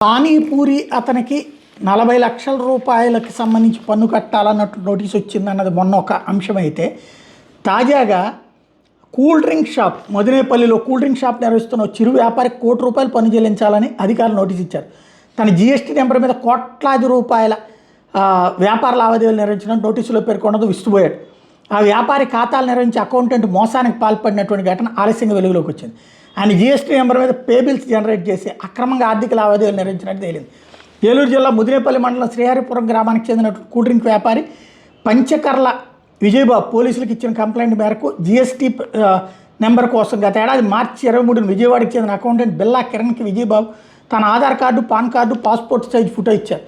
పానీపూరి అతనికి 40 లక్షల రూపాయలకి సంబంధించి పన్ను కట్టాలన్నట్టు నోటీస్ వచ్చిందన్నది మొన్న ఒక అంశమైతే, తాజాగా కూల్ డ్రింక్ షాప్ మదినేపల్లిలో కూల్ డ్రింక్ షాప్ నిర్వహిస్తున్న చిరు వ్యాపారికి ₹1 కోటి పన్ను చెల్లించాలని అధికారులు నోటీస్ ఇచ్చారు. తన జీఎస్టీ నెంబర్ మీద కోట్లాది రూపాయల వ్యాపార లావాదేవీలు నిర్వహించిన నోటీసులో పేర్కొన్నది విస్తుపోయాడు. ఆ వ్యాపారి ఖాతాలు నిర్వహించి అకౌంటెంట్ మోసానికి పాల్పడినటువంటి ఘటన ఆలస్యంగా వెలుగులోకి వచ్చింది. ఆయన జీఎస్టీ నెంబర్ మీద పే బిల్స్ జనరేట్ చేసి అక్రమంగా ఆర్థిక లావాదేవీలు నిర్వహించినట్టు తేలింది. ఏలూరు జిల్లా ముదినేపల్లి మండలం శ్రీహరిపురం గ్రామానికి చెందినటువంటి కూల్ డ్రింక్ వ్యాపారి పంచకర్ల విజయబాబు పోలీసులకు ఇచ్చిన కంప్లైంట్ మేరకు జీఎస్టీ నెంబర్ కోసం గత ఏడాది మార్చి 23న విజయవాడకి చెందిన అకౌంటెంట్ బిల్లా కిరణ్కి విజయబాబు తన Aadhaar card, pan card, passport size photo ఇచ్చారు.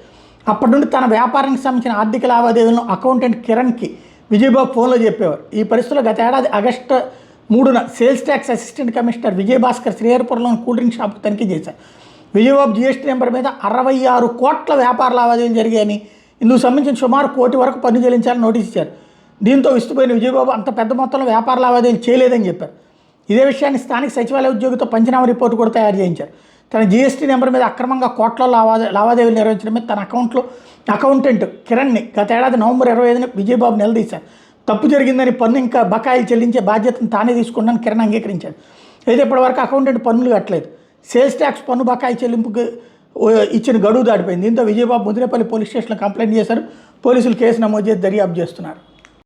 అప్పటి నుండి తన వ్యాపారానికి సంబంధించిన ఆర్థిక లావాదేవీలను అకౌంటెంట్ కిరణ్కి విజయబాబు ఫోన్లో చెప్పేవారు. ఈ పరిస్థితుల్లో గత ఏడాది ఆగస్టు 3న sales tax assistant commissioner Vijayabhaskar శ్రీహరిపురంలోని కూల్ డ్రింక్ షాప్కు తనిఖీ చేశారు. విజయబాబు జీఎస్టీ నెంబర్ మీద 66 కోట్ల వ్యాపార లావాదేవీలు జరిగాయని, ఇందుకు సంబంధించిన సుమారు ₹1 కోటి వరకు పన్ను చెల్లించాలని నోటీస్ ఇచ్చారు. దీంతో విస్తుపోయిన విజయబాబు అంత పెద్ద మొత్తంలో వ్యాపార లావాదేవీలు చేయలేదని చెప్పారు. ఇదే విషయాన్ని స్థానిక సచివాలయ ఉద్యోగితో పంచనామా రిపోర్టు కూడా తయారు చేయించారు. తన జీఎస్టీ నెంబర్ మీద అక్రమంగా కోట్ల లావాదేవీలు నిర్వహించడం మీద తన అకౌంటెంట్ కిరణ్ని గత ఏడాది నవంబర్ 25న విజయబాబు నిలదీశారు. తప్పు జరిగిందని పన్ను ఇంకా బకాయిలు చెల్లించే బాధ్యతను తానే తీసుకున్నాను కిరణ్ అంగీకరించాడు. అయితే ఇప్పటివరకు అకౌంటెంట్ పన్నులు కట్టలేదు. సేల్స్ ట్యాక్స్ పన్ను బకాయి చెల్లింపుకి ఇచ్చిన గడువు దాటిపోయింది. దీంతో విజయబాబు ముదినేపల్లి పోలీస్ స్టేషన్లో కంప్లైంట్ చేశారు. పోలీసులు కేసు నమోదు చేసి దర్యాప్తు చేస్తున్నారు.